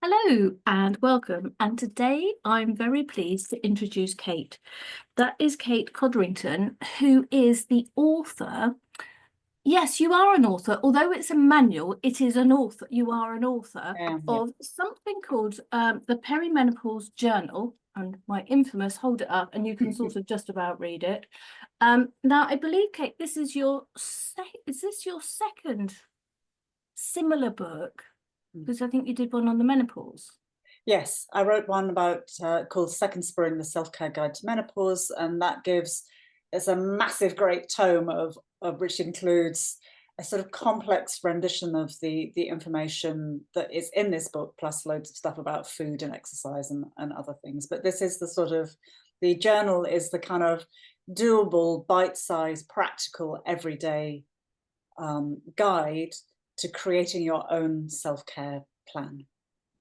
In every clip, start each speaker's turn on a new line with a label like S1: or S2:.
S1: Hello and welcome. And today I'm very pleased to introduce Kate. That is Kate Codrington, who is the author. Yes, you are an author. Although it's a manual, it is an author. You are an author
S2: Yeah.
S1: of something called the Perimenopause Journal. And my infamous, hold it up, and you can sort of just about read it. Now, I believe, Kate, this is is this your second similar book? Because I think you did one on the menopause.
S2: Yes, I wrote one about called Second Spring: The Self-Care Guide to Menopause, and that gives it's a massive, great tome of which includes a sort of complex rendition of the information that is in this book, plus loads of stuff about food and exercise and other things. But this is the journal is the kind of doable, bite-sized, practical, everyday guide to creating your own self-care plan.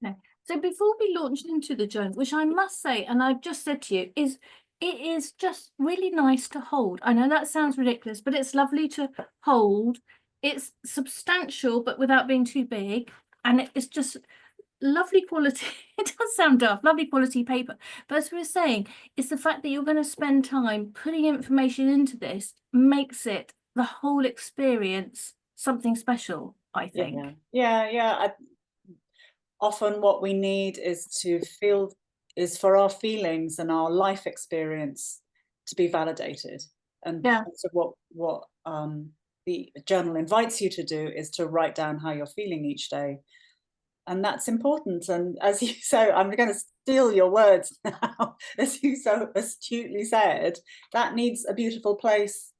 S1: No. So before we launch into the journal, which I must say, and I've just said to you, is it is just really nice to hold. I know that sounds ridiculous, but it's lovely to hold. It's substantial, but without being too big. And it's just lovely quality. It does sound daft, lovely quality paper. But as we were saying, it's the fact that you're going to spend time putting information into this makes it the whole experience something special, I
S2: Yeah,
S1: think.
S2: yeah. Often what we need is for our feelings and our life experience to be validated. And
S1: Yeah.
S2: part of what the journal invites you to do is to write down how you're feeling each day. And that's important. And as you so, I'm going to steal your words now, as you so astutely said, that needs a beautiful place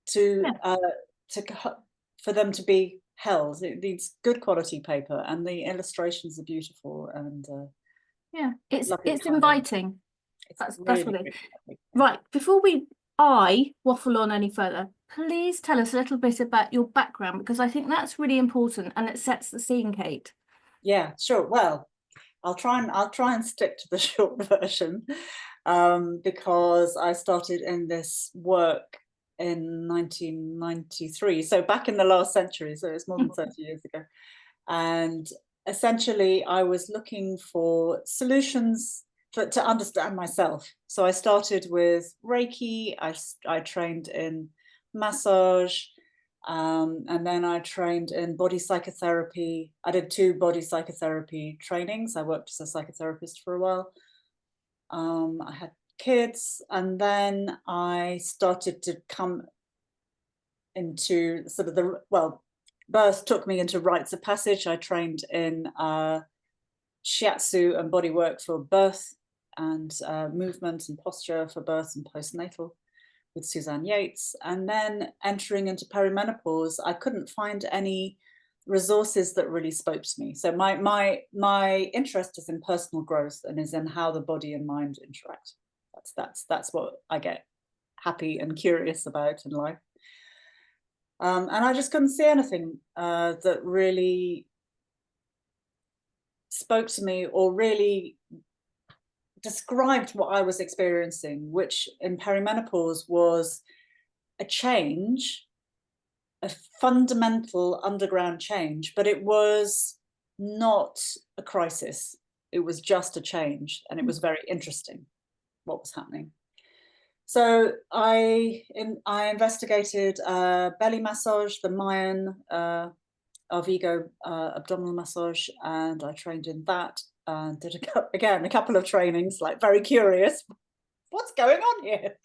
S2: to
S1: Yeah.
S2: for them to be held. It needs good quality paper, and the illustrations are beautiful and
S1: Yeah, it's
S2: lovely
S1: it's
S2: colour.
S1: inviting.
S2: It's
S1: That's
S2: really,
S1: what it is.
S2: really lovely. Yeah.
S1: Right, before I waffle on any further, please tell us a little bit about your background because I think that's really important and it sets the scene, Kate.
S2: Yeah, sure. Well, I'll try and stick to the short version because I started in this work in 1993, so back in the last century, so it's more than 30 years ago. And essentially, I was looking for solutions to understand myself. So I started with Reiki. I trained in massage, and then I trained in body psychotherapy. I did 2 body psychotherapy trainings. I worked as a psychotherapist for a while. I had kids, and then I started to come into sort of birth took me into rites of passage. I trained in shiatsu and body work for birth and movement and posture for birth and postnatal with Suzanne Yates. And then entering into perimenopause, I couldn't find any resources that really spoke to me. So my interest is in personal growth and is in how the body and mind interact. That's what I get happy and curious about in life. And I just couldn't see anything that really spoke to me or really described what I was experiencing, which in perimenopause was a change, a fundamental underground change, but it was not a crisis. It was just a change, and it was very interesting what was happening. So I investigated belly massage, the Mayan Arvigo abdominal massage, and I trained in that and did again a couple of trainings, like very curious, what's going on here?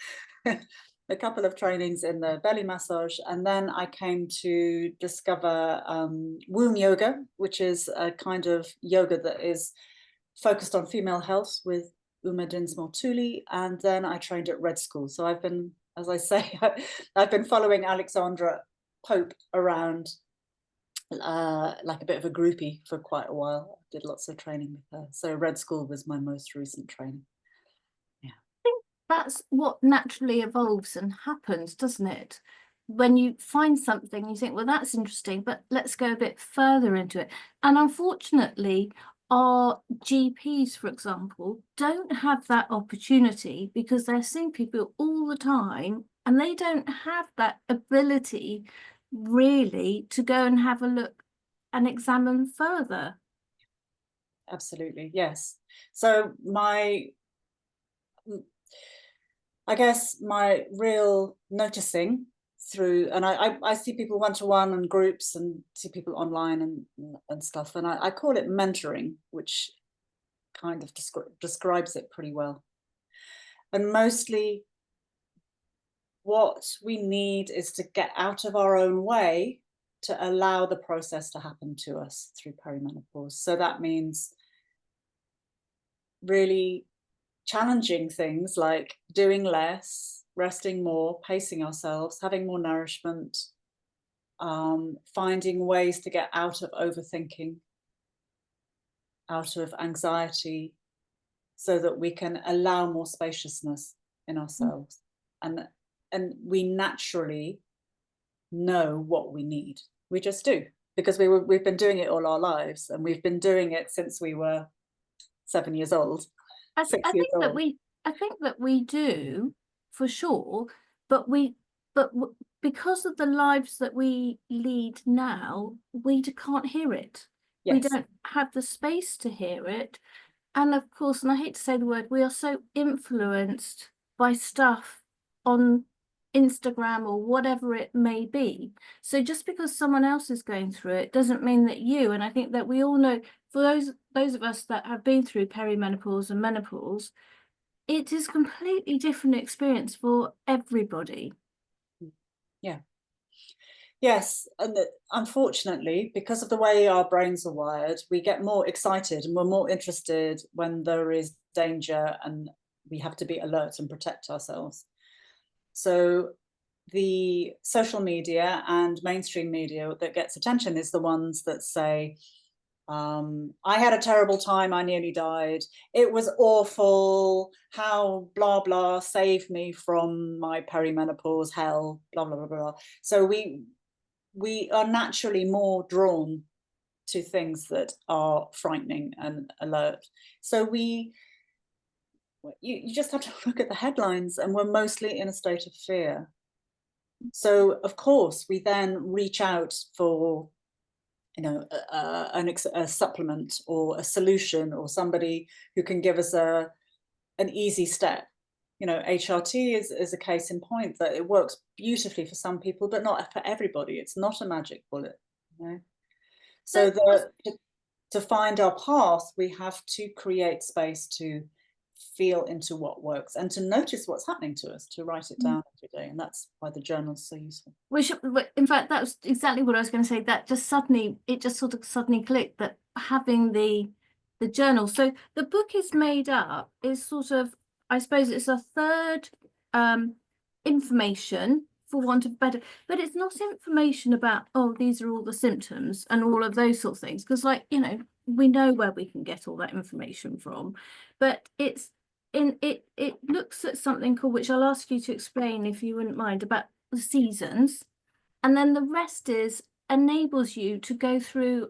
S2: A couple of trainings in the belly massage, and then I came to discover womb yoga, which is a kind of yoga that is focused on female health with Uma Dinsmore Thule, and then I trained at Red School. So I've been, as I say, I've been following Alexandra Pope around like a bit of a groupie for quite a while. I did lots of training with her. So Red School was my most recent training. Yeah.
S1: That's what naturally evolves and happens, doesn't it? When you find something, you think, well, that's interesting, but let's go a bit further into it. And unfortunately, our GPs, for example, don't have that opportunity because they're seeing people all the time and they don't have that ability really to go and have a look and examine further.
S2: absolutely, yes. So I guess my real noticing through, and I see people one-to-one and groups, and see people online and stuff, and I call it mentoring, which kind of describes it pretty well. And mostly what we need is to get out of our own way to allow the process to happen to us through perimenopause. So that means really challenging things like doing less, resting more, pacing ourselves, having more nourishment, finding ways to get out of overthinking, out of anxiety, so that we can allow more spaciousness in ourselves. And we naturally know what we need. We just do, because we've been doing it all our lives, and we've been doing it since we were 7 years old,
S1: I,
S2: 6
S1: I
S2: years
S1: think that
S2: old.
S1: I think that we do for sure, but because of the lives that we lead now, we can't hear it. We
S2: Yes,
S1: don't have the space to hear it. And of course, and I hate to say the word, we are so influenced by stuff on Instagram or whatever it may be. So just because someone else is going through it doesn't mean that you, and I think that we all know, for those of us that have been through perimenopause and menopause, it is completely different experience for everybody.
S2: yeah. Yes, and unfortunately, because of the way our brains are wired, we get more excited and we're more interested when there is danger and we have to be alert and protect ourselves. So the social media and mainstream media that gets attention is the ones that say, I had a terrible time, I nearly died, it was awful, how blah blah, save me from my perimenopause hell, blah blah blah blah. So we are naturally more drawn to things that are frightening and alert. So you just have to look at the headlines, and we're mostly in a state of fear. So of course we then reach out for, you know, a supplement or a solution, or somebody who can give us an easy step. You know, HRT is a case in point that it works beautifully for some people, but not for everybody. It's not a magic bullet, you know? So to find our path, we have to create space to feel into what works and to notice what's happening to us, to write it down every day. And that's why the journal's so useful.
S1: Which, in fact, that was exactly what I was going to say. That just suddenly, it just sort of suddenly clicked that having the journal. So the book is made up, is sort of, I suppose it's a third information, for want of better, but it's not information about, oh, these are all the symptoms and all of those sort of things, because, like, you know, we know where we can get all that information from, but it's it looks at something called, which I'll ask you to explain if you wouldn't mind, about the seasons, and then the rest is enables you to go through,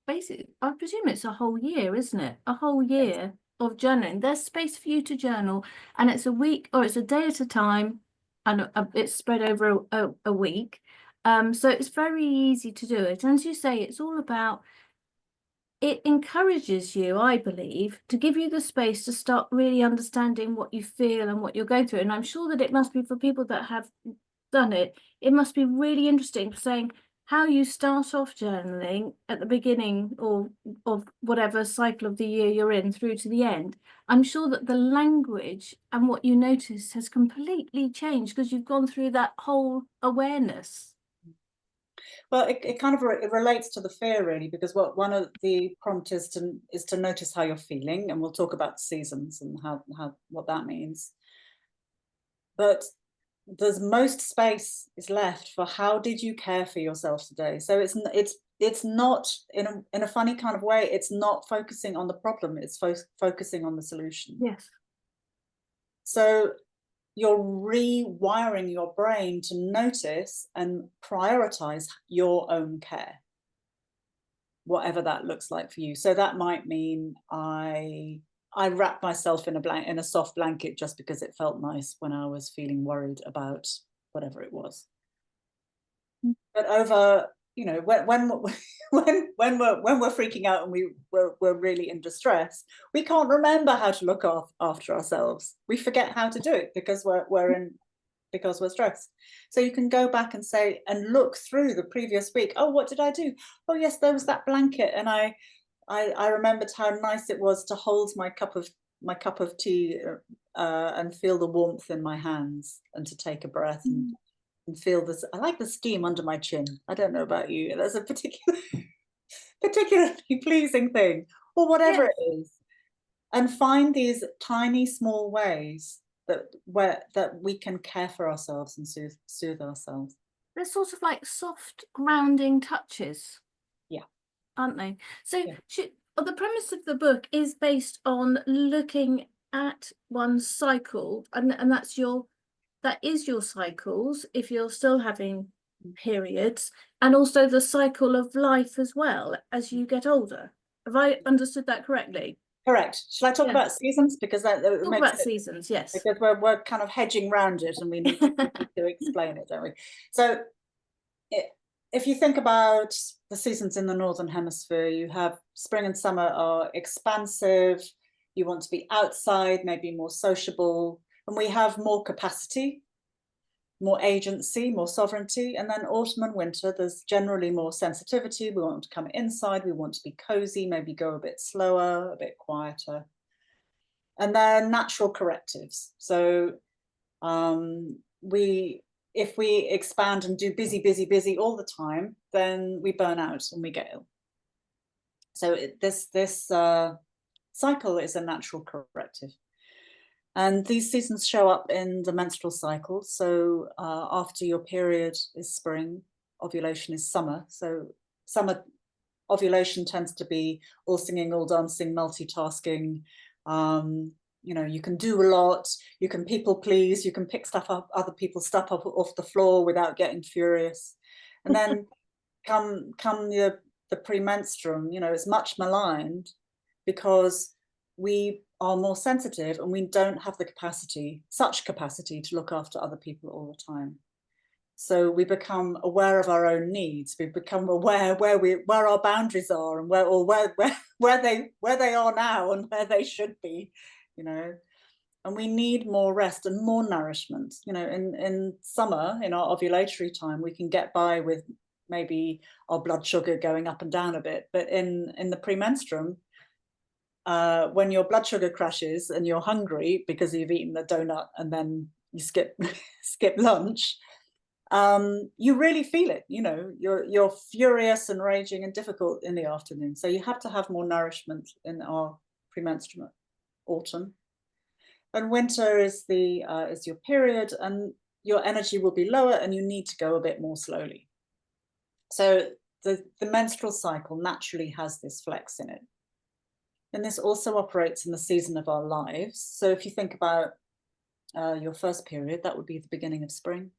S1: basically, I presume it's a whole year, isn't it? A whole
S2: Yes.
S1: year of journaling. There's space for you to journal, and it's a week or it's a day at a time, and it's spread over a week. So it's very easy to do it. And as you say, it's all about, it encourages you, I believe, to give you the space to start really understanding what you feel and what you're going through. And I'm sure that it must be, for people that have done it, it must be really interesting, saying how you start off journaling at the beginning or of whatever cycle of the year you're in through to the end. I'm sure that the language and what you notice has completely changed because you've gone through that whole awareness.
S2: Well, it kind of it relates to the fear, really, because what one of the prompt is to notice how you're feeling, and we'll talk about seasons and how what that means. But there's most space is left for how did you care for yourself today. So it's not, in a funny kind of way, it's not focusing on the problem, it's focusing on the solution.
S1: Yes.
S2: So you're rewiring your brain to notice and prioritize your own care, whatever that looks like for you. So that might mean I wrap myself in a soft blanket just because it felt nice when I was feeling worried about whatever it was. But over you know, when we're freaking out and we're really in distress, we can't remember how to look after ourselves. We forget how to do it because we're stressed. So you can go back and say and look through the previous week. Oh, what did I do? Oh yes, there was that blanket, and I remembered how nice it was to hold my cup of tea and feel the warmth in my hands, and to take a breath and feel this. I like the steam under my chin. I don't know about you. That's a particularly pleasing thing, or whatever
S1: Yes.
S2: it is. And find these tiny, small ways that we can care for ourselves and soothe ourselves.
S1: They're sort of like soft grounding touches,
S2: Yeah.
S1: aren't they? So
S2: Yeah.
S1: the premise of the book is based on looking at one's cycle, and that is your cycles if you're still having periods, and also the cycle of life as well as you get older. Have I understood that correctly?
S2: Correct. Shall I talk
S1: Yeah.
S2: about seasons, because that
S1: Talk
S2: makes
S1: about
S2: it,
S1: seasons, yes.
S2: because we're kind of hedging round it, and we need to explain it, don't we? So if you think about the seasons in the Northern Hemisphere, you have spring and summer are expansive. You want to be outside, maybe more sociable, and we have more capacity, more agency, more sovereignty. And then autumn and winter, there's generally more sensitivity. We want to come inside, we want to be cozy, maybe go a bit slower, a bit quieter. And they're natural correctives. So if we expand and do busy all the time, then we burn out and we get ill. So this cycle is a natural corrective. And these seasons show up in the menstrual cycle. So after your period is spring, ovulation is summer. So summer ovulation tends to be all singing, all dancing, multitasking. You know, you can do a lot, you can people please, you can pick stuff up, other people's stuff up off the floor without getting furious. And then come the premenstruum, you know, it's much maligned because we are more sensitive and we don't have the such capacity to look after other people all the time. So we become aware of our own needs. We become aware where our boundaries are, and where they are now and where they should be, you know. And we need more rest and more nourishment. You know, in summer, in our ovulatory time, we can get by with maybe our blood sugar going up and down a bit. But in the premenstruum, when your blood sugar crashes and you're hungry because you've eaten the donut and then you skip lunch, you really feel it. You know, you're furious and raging and difficult in the afternoon. So you have to have more nourishment in our premenstrual autumn. And winter is your period, and your energy will be lower and you need to go a bit more slowly. So the menstrual cycle naturally has this flex in it. And this also operates in the season of our lives. So if you think about your first period, that would be the beginning of spring.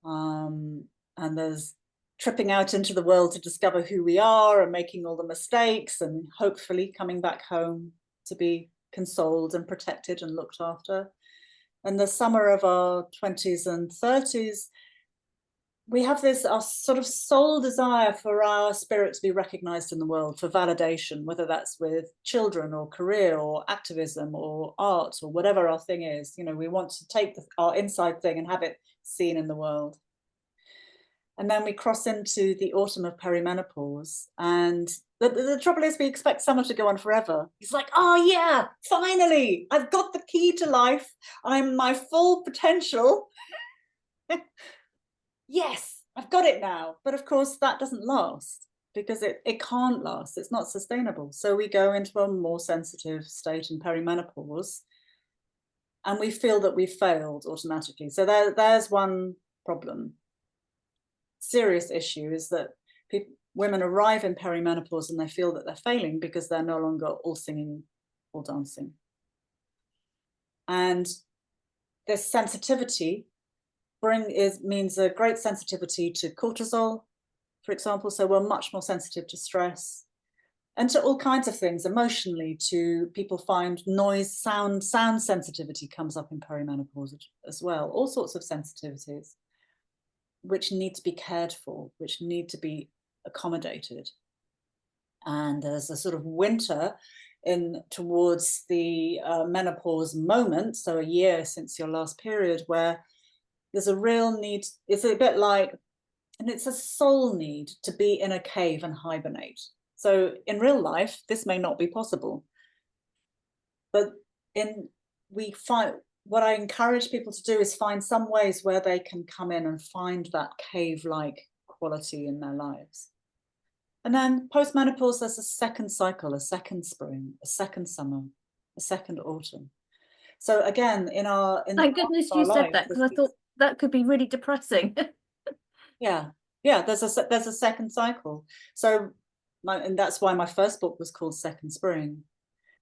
S2: And there's tripping out into the world to discover who we are and making all the mistakes and hopefully coming back home to be consoled and protected and looked after. And the summer of our 20s and 30s, we have this our sort of soul desire for our spirit to be recognized in the world, for validation, whether that's with children or career or activism or art or whatever our thing is. You know, we want to take our inside thing and have it seen in the world. And then we cross into the autumn of perimenopause, and the trouble is we expect summer to go on forever. It's like, oh yeah, finally, I've got the key to life. I'm my full potential. Yes, I've got it now. But of course, that doesn't last, because it can't last. It's not sustainable. So we go into a more sensitive state in perimenopause, and we feel that we've failed automatically. So there's one problem. Serious issue is that women arrive in perimenopause and they feel that they're failing because they're no longer all singing or dancing. And this sensitivity means a great sensitivity to cortisol, for example. So we're much more sensitive to stress and to all kinds of things emotionally. To people find noise, sound sensitivity comes up in perimenopause as well, all sorts of sensitivities. which need to be cared for, which need to be accommodated. And there's a sort of winter in towards the menopause moment, so a year since your last period, where there's a real need. It's a bit like, and it's a soul need to be in a cave and hibernate. So in real life, this may not be possible, but in we find what I encourage people to do is find some ways where they can come in and find that cave-like quality in their lives. And then post-menopause, there's a second cycle, a second spring, a second summer, a second autumn. So again, in
S1: Thank goodness you said that, because I thought that could be really depressing.
S2: yeah, there's a second cycle. So and that's why my first book was called Second Spring,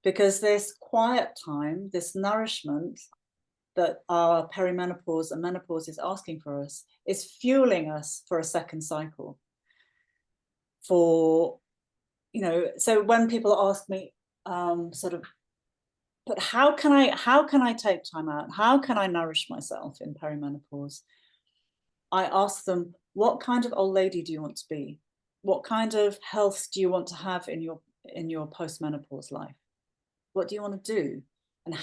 S2: because this quiet time, this nourishment that our perimenopause and menopause is asking for us, is fueling us for a second cycle. For, you know, so when people ask me, sort of, but how can I take time out? How can I nourish myself in perimenopause? I ask them, what kind of old lady do you want to be? What kind of health do you want to have in your post-menopause life? What do you want to do? And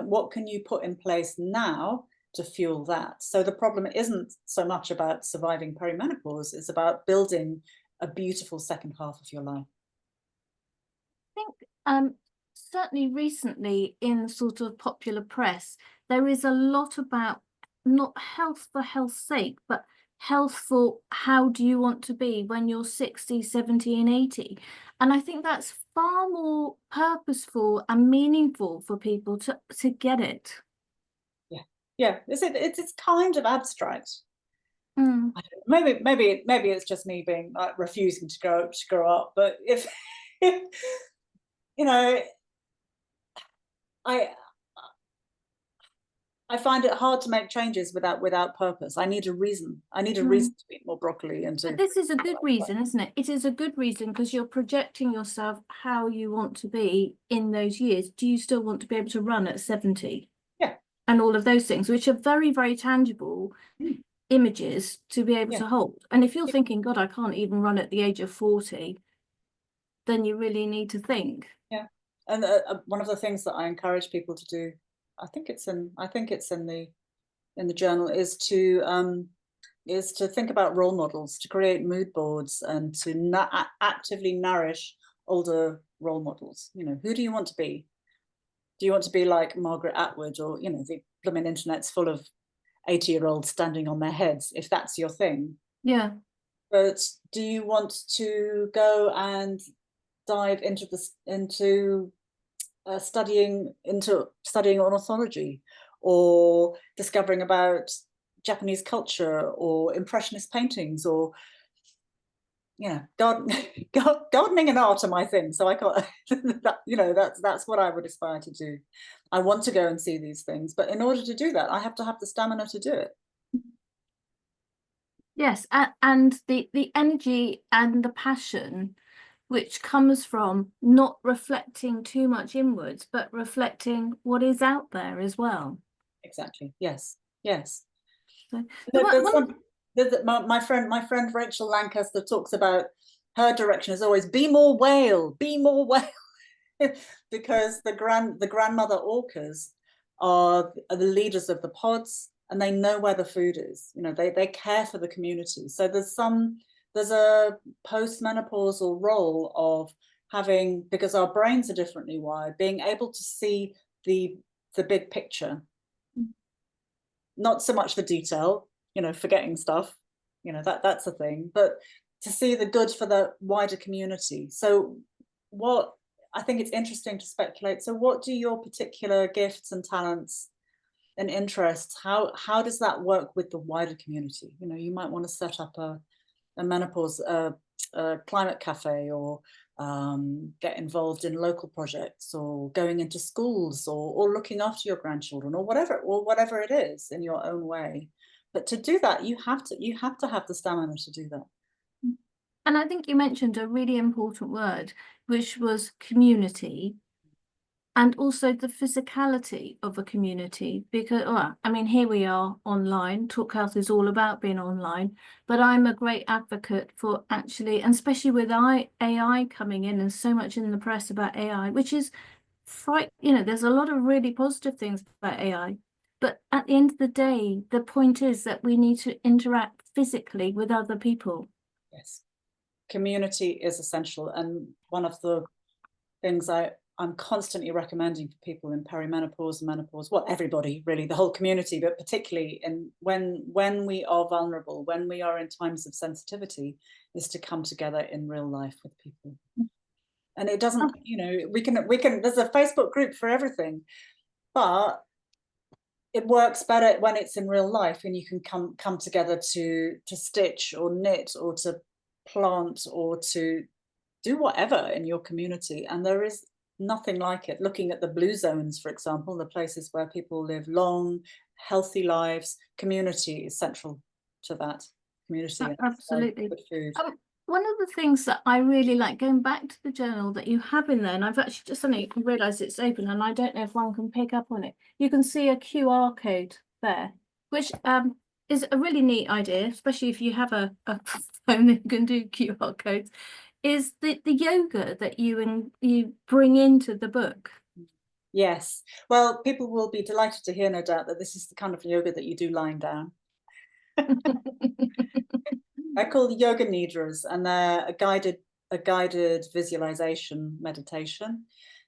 S2: what can you put in place now to fuel that? So the problem isn't so much about surviving perimenopause, it's about building a beautiful second half of your life.
S1: I think certainly recently in sort of popular press, there is a lot about not health for health's sake, but health for how do you want to be when you're 60, 70 and 80. And I think that's far more purposeful and meaningful for people to get it.
S2: Yeah, it's kind of abstract.
S1: Mm.
S2: Maybe it's just me being like refusing to grow up, but if you know, I find it hard to make changes without purpose. I need a reason. I need a reason to eat more broccoli and to.
S1: But this is a good reason, isn't it? It is a good reason because you're projecting yourself how you want to be in those years. Do you still want to be able to run at 70?
S2: Yeah.
S1: And all of those things, which are very, very tangible images to be able to hold. And if you're thinking, God, I can't even run at the age of 40, then you really need to think.
S2: Yeah. And one of the things that I encourage people to do, I think it's in the journal, is to think about role models, to create mood boards, and to actively nourish older role models. You know, who do you want to be? Do you want to be like Margaret Atwood, or, you know, the blooming internet's full of 80-year-olds standing on their heads, if that's your thing?
S1: Yeah.
S2: But do you want to go and dive into studying ornithology, or discovering about Japanese culture, or impressionist paintings, or gardening and art are my thing. So I can't, that's what I would aspire to do. I want to go and see these things, but in order to do that, I have to have the stamina to do it.
S1: Yes, and the energy and the passion which comes from not reflecting too much inwards, but reflecting what is out there as well.
S2: Exactly. Yes.
S1: So,
S2: my friend Rachel Lancaster talks about, her direction is always be more whale, because the grandmother orcas are the leaders of the pods, and they know where the food is. You know, they care for the community. So there's a postmenopausal role of having, because our brains are differently wired, being able to see the big picture, not so much the detail, forgetting stuff, that's a thing, but to see the good for the wider community. So what I think it's interesting to speculate. So what do your particular gifts and talents and interests, how does that work with the wider community? You might want to set up a menopause climate cafe, or get involved in local projects, or going into schools, or looking after your grandchildren, or whatever it is in your own way. But to do that, you have to have the stamina to do that.
S1: And I think you mentioned a really important word, which was community. and also the physicality of a community, because well, I mean, here we are online. Talk Health is all about being online, but I'm a great advocate for actually, and especially with AI coming in and so much in the press about AI, which is there's a lot of really positive things about AI, but at the end of the day, the point is that we need to interact physically with other people.
S2: Yes, community is essential, and one of the things I'm constantly recommending for people in perimenopause and menopause, well, everybody really, the whole community, but particularly when we are vulnerable, when we are in times of sensitivity, is to come together in real life with people. And it doesn't, we can, there's a Facebook group for everything, but it works better when it's in real life and you can come together to stitch or knit or to plant or to do whatever in your community. And there is nothing like it. Looking at the blue zones, for example, the places where people live long, healthy lives, community is central to that. Community and
S1: Absolutely.
S2: good food.
S1: One of the things that I really like, going back to the journal that you have in there, and I've actually just suddenly realised it's open, and I don't know if one can pick up on it. You can see a QR code there, which is a really neat idea, especially if you have a phone that can do QR codes. Is the yoga that you bring into the book?
S2: Yes. Well, people will be delighted to hear, no doubt, that this is the kind of yoga that you do lying down. They're called yoga nidras, and they're a guided visualization meditation.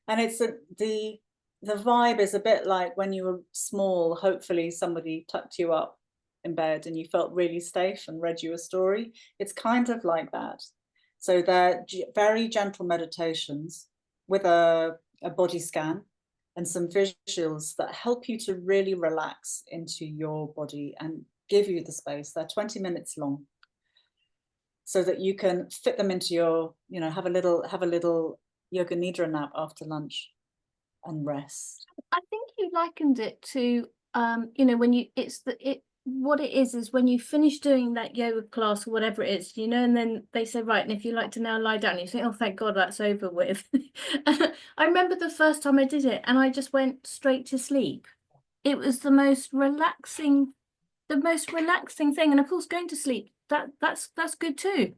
S2: And it's the vibe is a bit like when you were small, hopefully somebody tucked you up in bed and you felt really safe and read you a story. It's kind of like that. So they're very gentle meditations with a body scan and some visuals that help you to really relax into your body and give you the space. They're 20 minutes long, so that you can fit them into your, have a little yoga nidra nap after lunch and rest.
S1: I think you likened it to when what it is when you finish doing that yoga class or whatever it is, and then they say, right, and if you like to now lie down, you say, oh, thank God that's over with. I remember the first time I did it and I just went straight to sleep. It was the most relaxing thing. And of course, going to sleep, that's good too.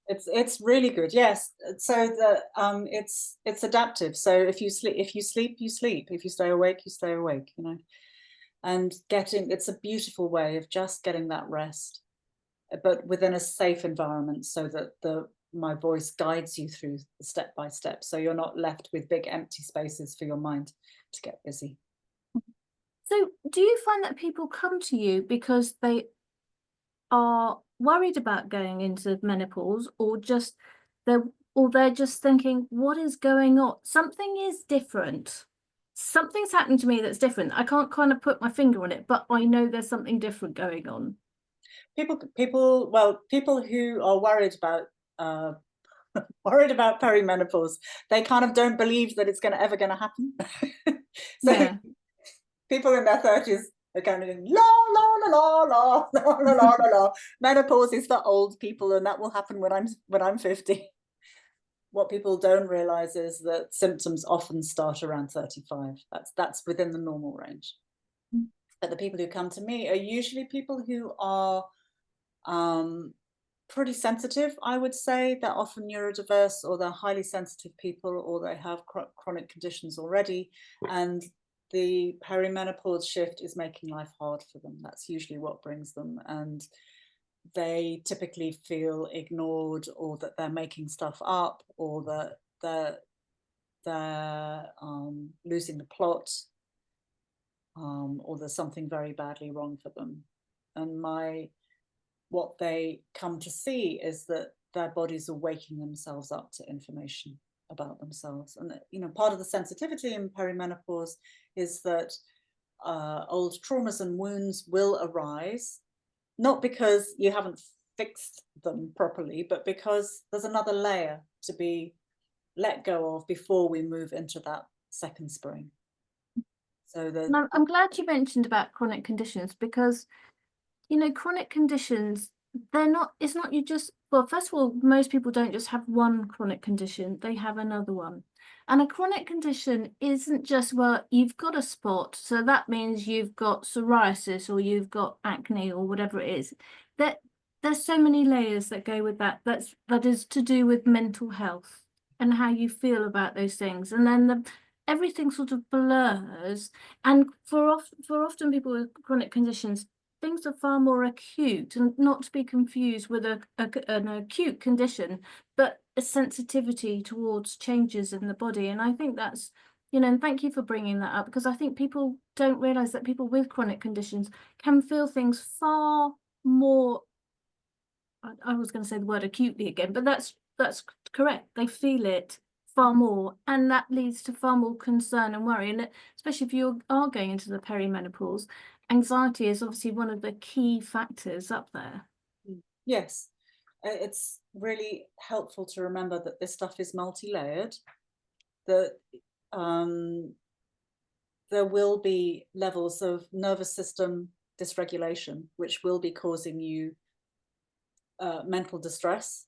S2: It's really good, yes. So it's adaptive. So if you sleep, you sleep. If you stay awake, you stay awake. And it's a beautiful way of just getting that rest, but within a safe environment, so that my voice guides you through the step by step, so you're not left with big empty spaces for your mind to get busy.
S1: So do you find that people come to you because they are worried about going into menopause, or they're just thinking, what is going on? Something is different. Something's happened to me that's different. I can't kind of put my finger on it, but I know there's something different going on.
S2: People who are worried about perimenopause, they kind of don't believe that it's ever going to happen. So yeah. People in their 30s are kind of going, la la la la la la la la la. Menopause is for old people, and that will happen when I'm 50. What people don't realize is that symptoms often start around 35. That's within the normal range. But the people who come to me are usually people who are pretty sensitive, I would say. They're often neurodiverse, or they're highly sensitive people, or they have chronic conditions already, and the perimenopause shift is making life hard for them. That's usually what brings them, and they typically feel ignored, or that they're making stuff up, or that they're losing the plot, or there's something very badly wrong for them. And what they come to see is that their bodies are waking themselves up to information about themselves. And part of the sensitivity in perimenopause is that old traumas and wounds will arise, not because you haven't fixed them properly, but because there's another layer to be let go of before we move into that second spring. So
S1: I'm glad you mentioned about chronic conditions, because chronic conditions it's not you just, well, first of all, most people don't just have one chronic condition, they have another one. And a chronic condition isn't just, well, you've got a spot, so that means you've got psoriasis or you've got acne or whatever it is. That there's so many layers that go with that. That is to do with mental health and how you feel about those things. And then everything sort of blurs. And for often people with chronic conditions, things are far more acute, and not to be confused with an acute condition, but a sensitivity towards changes in the body. And I think that's, and thank you for bringing that up, because I think people don't realize that people with chronic conditions can feel things far more, I was going to say the word acutely again, but that's correct. They feel it far more, and that leads to far more concern and worry. And especially if you are going into the perimenopause, anxiety is obviously one of the key factors up there.
S2: Yes, it's really helpful to remember that this stuff is multi-layered, that there will be levels of nervous system dysregulation, which will be causing you mental distress,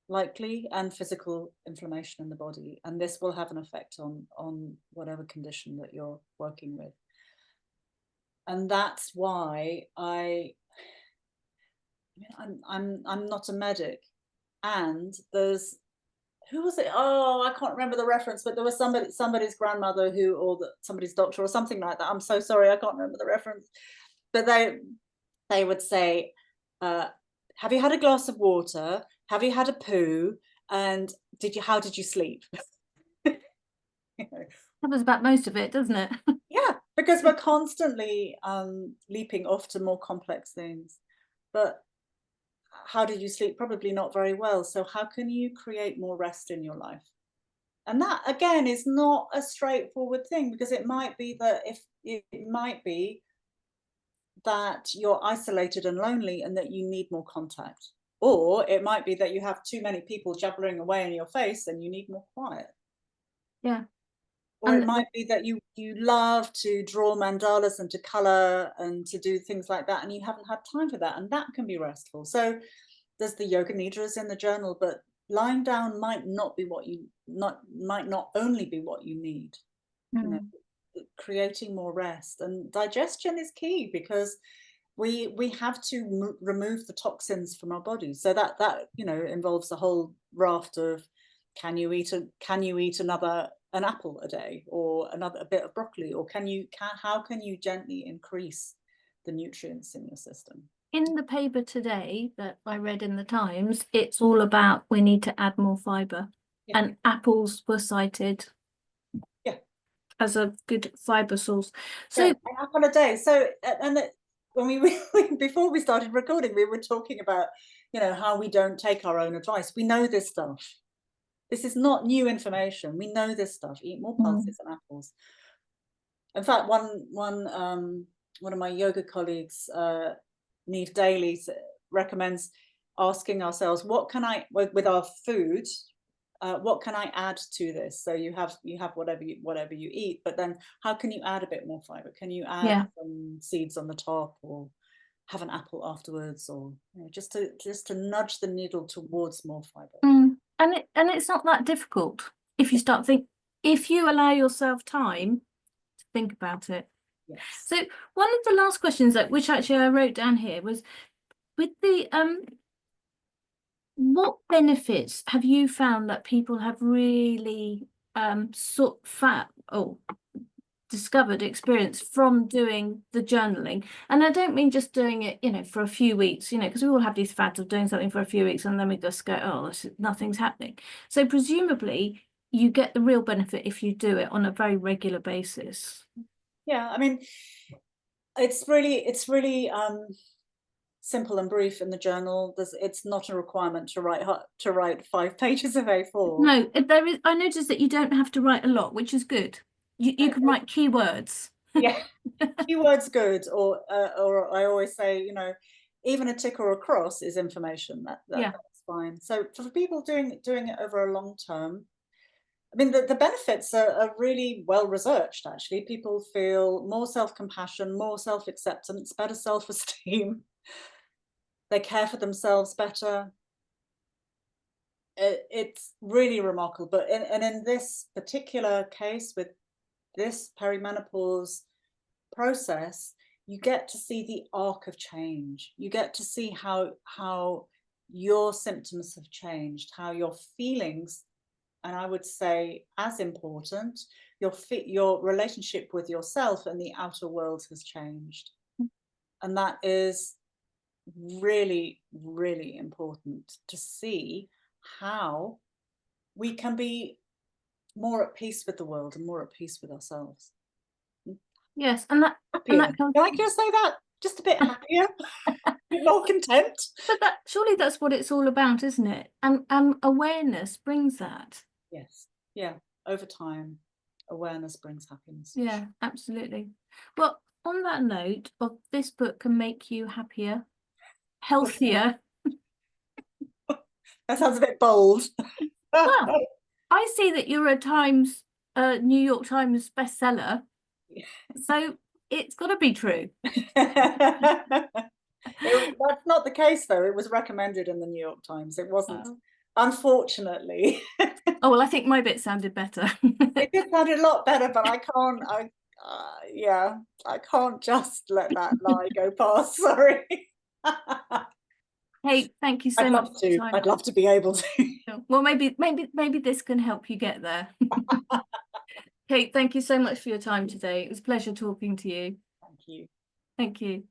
S2: likely, and physical inflammation in the body. And this will have an effect on whatever condition that you're working with. And that's why I'm not a medic. And there's, who was it? Oh, I can't remember the reference, but there was somebody's grandmother who, or somebody's doctor or something like that. I'm so sorry, I can't remember the reference. But they would say, have you had a glass of water? Have you had a poo? And how did you sleep?
S1: Covers about most of it, doesn't it?
S2: Yeah, because we're constantly leaping off to more complex things. But how did you sleep? Probably not very well. So how can you create more rest in your life? And that, again, is not a straightforward thing, because it might be that you're isolated and lonely and that you need more contact. Or it might be that you have too many people jabbering away in your face and you need more quiet.
S1: Yeah.
S2: Or it might be that you love to draw mandalas and to color and to do things like that, and you haven't had time for that, and that can be restful. So there's the yoga nidras in the journal, but lying down might not only be what you need. You know, creating more rest, and digestion is key, because we have to remove the toxins from our bodies. So that involves a whole raft of, can you eat an apple a day, or a bit of broccoli, or how can you gently increase the nutrients in your system?
S1: In the paper today that I read in the Times, it's all about we need to add more fibre.
S2: Yeah.
S1: And apples were cited as a good fibre source. So
S2: an apple a day. So when we before we started recording, we were talking about how we don't take our own advice. We know this stuff. This is not new information. We know this stuff. Eat more pulses and apples. In fact, one of my yoga colleagues, Neve Daly, recommends asking ourselves, what can I, with our food, what can I add to this? So you have whatever you eat, but then how can you add a bit more fiber? Can you add some seeds on the top, or have an apple afterwards, or just to nudge the needle towards more fiber?
S1: And it's not that difficult if you allow yourself time to think about it.
S2: Yes.
S1: So one of the last questions which actually I wrote down here was, with the what benefits have you found that people have really discovered experience from doing the journaling? And I don't mean just doing it, for a few weeks, because we all have these fads of doing something for a few weeks and then we just go, oh, nothing's happening. So presumably you get the real benefit if you do it on a very regular basis.
S2: Yeah, I mean, it's really simple and brief in the journal. It's not a requirement to write 5 pages of A4.
S1: No, there is. I noticed that you don't have to write a lot, which is good. You can write keywords.
S2: Yeah, keywords good, or I always say, even a tick or a cross is information. That's fine. So for people doing it over a long term, I mean, the benefits are really well researched, actually. People feel more self-compassion, more self-acceptance, better self-esteem. they care for themselves better. It's really remarkable. But in this particular case, with this perimenopause process, you get to see the arc of change. You get to see how your symptoms have changed, how your feelings, and I would say as important, your relationship with yourself and the outer world has changed. And that is really, really important to see how we can be more at peace with the world and more at peace with ourselves.
S1: Yes, and that
S2: Happier.
S1: comes.
S2: Can I just say that? Just a bit happier, a bit more content.
S1: But that surely that's what it's all about, isn't it? And awareness brings that.
S2: Yes. Yeah. Over time, awareness brings happiness.
S1: Yeah, absolutely. Well, on that note of this book can make you happier, healthier.
S2: That sounds a bit bold.
S1: Well, I see that you're a Times, New York Times bestseller, so it's got to be true.
S2: That's not the case, though. It was recommended in the New York Times. It wasn't, unfortunately.
S1: Oh, well, I think my bit sounded better.
S2: It did sound a lot better, but I can't. Yeah, I can't just let that lie go past. Sorry.
S1: Hey, thank you so
S2: I'd
S1: much
S2: love
S1: for your
S2: to.
S1: time.
S2: I'd love to be able to.
S1: Well, maybe this can help you get there. Kate, thank you so much for your time today. It was a pleasure talking to you.
S2: Thank you.
S1: Thank you.